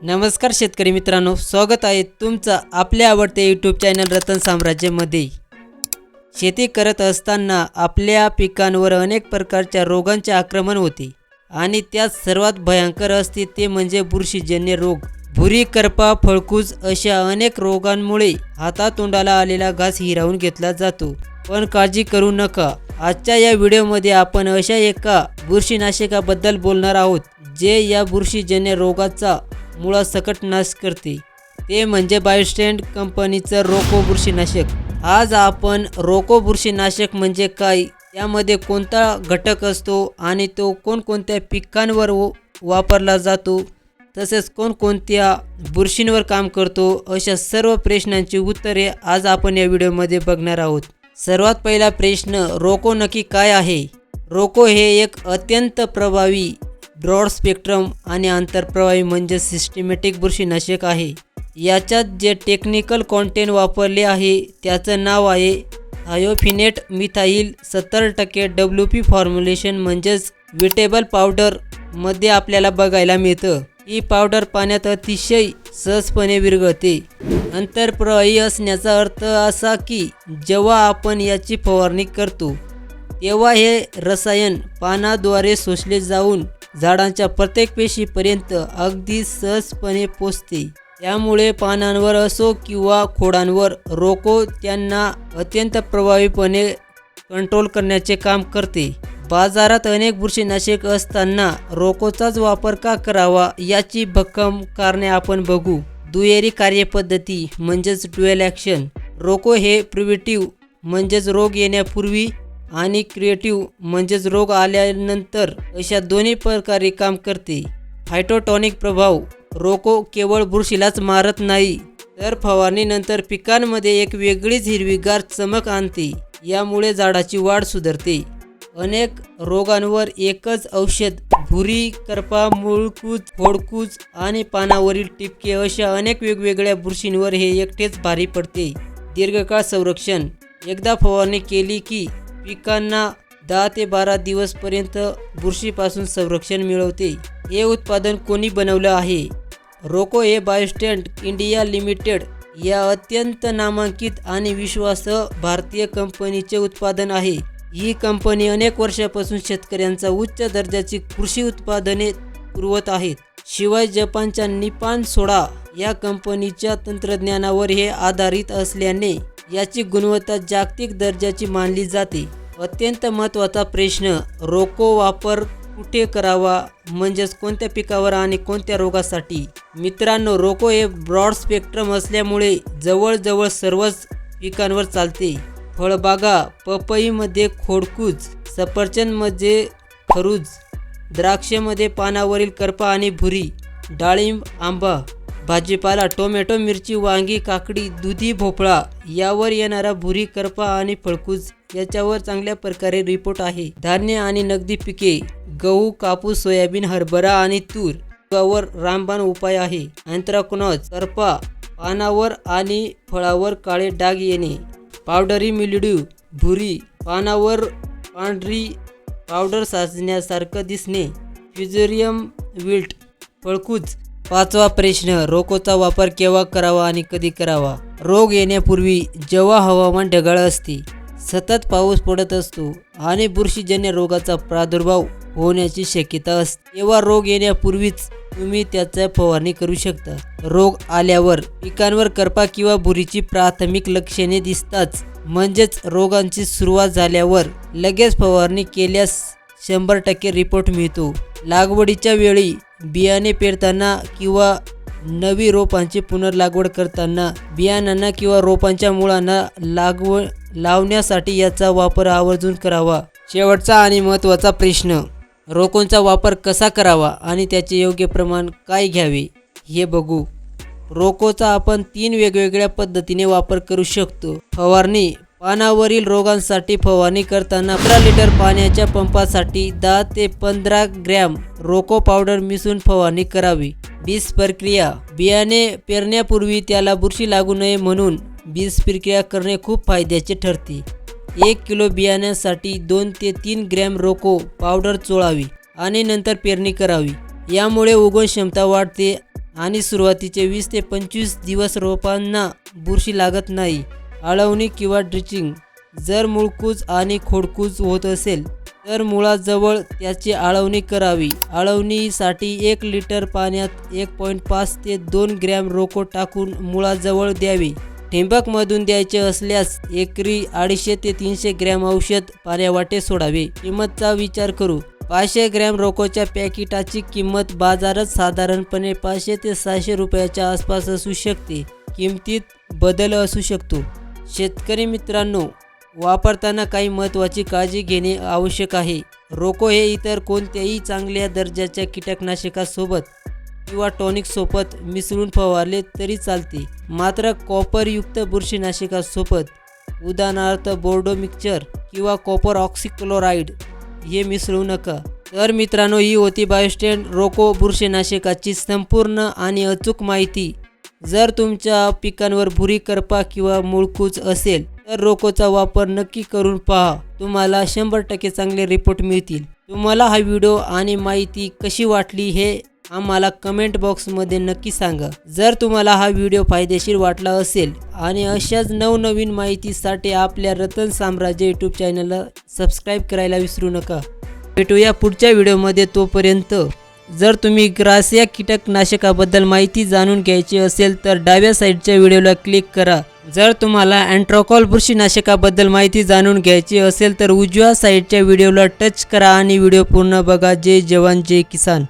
नमस्कार शेतकरी मित्रांनो, स्वागत आहे तुमचं आपल्या आवडत्या यूट्यूब चॅनल रतन साम्राज्यमध्ये। शेती करत असताना आपल्या पिकांवर अनेक प्रकारच्या रोगांचे आक्रमण होते आणि त्यात सर्वात भयंकर असते ते म्हणजे बुरशीजन्य रोग। भुरी, करपा, फळकूज अशा अनेक रोगांमुळे हातातोंडाला आलेला घास हिरावून घेतला जातो। पण काळजी करू नका, आजच्या या व्हिडिओमध्ये आपण अशा एका बुरशीनाशकाबद्दल बोलणार आहोत जे या बुरशीजन्य रोगाचा मुळासकट नाश करते। ते म्हणजे बायोस्टँड कंपनीचं रोको बुरशीनाशक। आज आपण रोको बुरशीनाशक म्हणजे काय, त्यामध्ये कोणता घटक असतो आणि तो कोणकोणत्या पिकांवर वापरला जातो, तसेच कोणकोणत्या बुरशींवर काम करतो, अशा सर्व प्रश्नांची उत्तरे आज आपण या व्हिडिओमध्ये बघणार आहोत। सर्वात पहिला प्रश्न, रोको नक्की काय आहे? रोको हे एक अत्यंत प्रभावी ब्रॉड स्पेक्ट्रम आणि आंतरप्रवाही म्हणजे सिस्टमॅटिक बुरशीनाशक आहे। याच्यात जे टेक्निकल कॉन्टेंट वापरले आहे त्याचं नाव आहे थायोफिनेट मिथाइल 70% WP फॉर्म्युलेशन म्हणजेच वेटेबल पावडर मध्ये आपल्याला बघायला मिळतं। ही पावडर पाण्यात अतिशय सहजपणे विरघळते। आंतरप्रवाही असण्याचा अर्थ असा की जेव्हा आपण याची फवारणी करतो तेव्हा हे रसायन पानाद्वारे शोषले जाऊन झाडांच्या प्रत्येक पेशीपर्यंत अगदी सहजपणे पोचते। त्यामुळे पानांवर असो किंवा खोडांवर रोको त्यांना अत्यंत प्रभावीपणे कंट्रोल करण्याचे काम करते। बाजारात अनेक बुरशीनाशक असताना रोकोचाच वापर का करावा याची भक्कम कारणे आपण बघू। दुहेरी कार्यपद्धती म्हणजेच ड्युअल ॲक्शन। रोको हे प्रिव्हेंटिव्ह म्हणजेच रोग येण्यापूर्वी आणि क्रिएटिव्ह म्हणजेच रोग आल्यानंतर अशा दोन्ही प्रकारे काम करते। फायटोटॉनिक प्रभाव, रोको केवळ बुरशीलाच मारत नाही तर फवारणीनंतर पिकांमध्ये एक वेगळीच हिरवीगार चमक आणते। यामुळे झाडाची वाढ सुधारते। अनेक रोगांवर एकच औषध, भुरी, करपा, मूळकूज, खोडकूज आणि पानावरील टिपके अशा अनेक वेगवेगळ्या बुरशींवर हे एकटेच भारी पडते। दीर्घकाळ संरक्षण, एकदा फवारणी केली की पिकांना 10 ते 12 दिवसपर्यंत बुरशीपासून संरक्षण मिळवते। हे उत्पादन कोणी बनवलं आहे? रोको हे बायोस्टँड इंडिया लिमिटेड या अत्यंत नामांकित आणि विश्वासार्ह भारतीय कंपनीचे उत्पादन आहे। ही कंपनी अनेक वर्षापासून शेतकऱ्यांचा उच्च दर्जाची कृषी उत्पादने पुरवत आहे। शिवाय जपानच्या निप्पॉन सोडा या कंपनीच्या तंत्रज्ञानावर हे आधारित असल्याने याची गुणवत्ता जागतिक दर्जाची मानली जाते। अत्यंत महत्त्वाचा प्रश्न, रोको वापर कुठे करावा, म्हणजेच कोणत्या पिकावर आणि कोणत्या रोगासाठी? मित्रांनो, रोको हे ब्रॉड स्पेक्ट्रम असल्यामुळे जवळजवळ सर्वच पिकांवर चालते। फळबागा, पपईमध्ये खोडकूज, सफरचंदमध्ये खरूज, द्राक्षमध्ये पानावरील करपा आणि भुरी, डाळिंब, आंबा, भाजीपाला, टोमॅटो, मिरची, वांगी, काकडी, दुधी भोपळा यावर येणारा भुरी, करपा आणि फळकूज याच्यावर चांगल्या प्रकारे रिपोर्ट आहे। धान्य आणि नगदी पिके, गहू, कापूस, सोयाबीन, हरभरा आणि तूर यावर रामबाण उपाय आहे। अँथ्रॅकनोज, करपा, पानावर आणि फळावर काळे डाग येणे, पावडरी मिल्ड्यू, भुरी, पानावर पांढरी पावडर साचण्यासारखं दिसणे, फ्युजेरियम विल्ट, फळकूज। पाचवा प्रश्न, रोकोचा वापर केव्हा करावा आणि कधी करावा? रोग येण्यापूर्वी, जेव्हा हवामान ढगाळ असते, सतत पाऊस पडत असतो आणि बुरशीजन्य रोगाचा प्रादुर्भाव होण्याची शक्यता असते, तेव्हा रोग येण्यापूर्वीच तुम्ही त्याचा फवारणी करू शकता। रोग आल्यावर पिकांवर करपा किंवा भुरीची प्राथमिक लक्षणे दिसताच, म्हणजेच रोगांची सुरुवात झाल्यावर लगेच फवारणी केल्यास 100% रिपोर्ट मिळतो। लागवडीच्या वेळी, बियाणे पेरताना किंवा नवी रोपांची पुनर्लागवड करताना बियाणांना किंवा रोपांच्या मुळांना लावण्यासाठी याचा वापर आवर्जून करावा। शेवटचा आणि महत्त्वाचा प्रश्न, रोकोंचा वापर कसा करावा आणि त्याचे योग्य प्रमाण काय घ्यावे हे बघू। रोकोचा आपण 3 वेगवेगळ्या पद्धतीने वापर करू शकतो। फवारणी, पानावरील रोगांसाठी फवारणी करताना 15 लिटर पाण्याच्या पंपासाठी 10 ते 15 ग्रॅम रोको पावडर मिसळून फवारणी करावी। बीज प्रक्रिया, बियाणे पेरण्यापूर्वी त्याला बुरशी लागू नये म्हणून बीज प्रक्रिया करणे खूप फायद्याचे ठरते। 1 किलो बियाण्यासाठी 2 ते 3 ग्रॅम रोको पावडर चोळावी आणि नंतर पेरणी करावी। यामुळे उगवण क्षमता वाढते आणि सुरुवातीचे 20 ते 25 दिवस रोपांना बुरशी लागत नाही. आळवणी किंवा ड्रिचिंग. जर मुळकूज आणि खोडकूज होत असेल तर मुळाजवळ त्याची आळवणी करावी. आळवणीसाठी 1 लिटर पाण्यात 1.5 ते 2 ग्रॅम रोको टाकून मुळाजवळ द्यावे. ठिबकमधून द्यायचे असल्यास एकरी 250 ते 300 ग्रॅम औषध पाण्यावाटे सोडावे. किंमतचा विचार करू. 500 ग्रॅम रोकोच्या पॅकेटाची किंमत बाजारात साधारणपणे 500 ते 600 रुपयाच्या आसपास असू शकते. किमतीत बदल असू शकतो. शेतकरी मित्रांनो, वापरताना काही महत्त्वाची काळजी घेणे आवश्यक आहे. रोको हे इतर कोणत्याही चांगल्या दर्जाच्या कीटकनाशकासोबत किंवा टॉनिक सोबत मिसळून फवारले तरी चालते. मात्र कॉपरयुक्त बुरशीनाशकासोबत उदाहरणार्थ बोर्डो मिक्सचर किंवा कॉपर ऑक्सीक्लोराइड हे मिसळू नका. तर मित्रांनो, ही होती बायोस्टेन रोको बुरशीनाशकाची संपूर्ण आणि अचूक माहिती. जर तुमच्या पिकांवर भुरी, करपा किंवा मुळकूज असेल तर रोकोचा वापर नक्की करून पहा. तुम्हाला 100% चांगले रिपोर्ट मिळतील. तुम्हाला हा व्हिडिओ आणि माहिती कशी वाटली हे आम्हाला कमेंट बॉक्समध्ये नक्की सांगा. जर तुम्हाला हा व्हिडिओ फायदेशीर वाटला असेल आणि अशाच नवनवीन माहितीसाठी आपल्या रतन साम्राज्य यूट्यूब चॅनलला सबस्क्राईब करायला विसरू नका. भेटूया पुढच्या व्हिडिओमध्ये. तोपर्यंत जर तुम्ही ग्रासिया कीटकनाशकाबद्दल माहिती जाणून घ्यायची असेल तर डाव्या साईडच्या व्हिडिओला क्लिक करा. जर तुम्हाला अँट्राकॉल बुरशीनाशकाबद्दल माहिती जाणून घ्यायची असेल तर उजव्या साईडच्या व्हिडिओला टच करा आणि व्हिडिओ पूर्ण बघा. जय जवान जय किसान.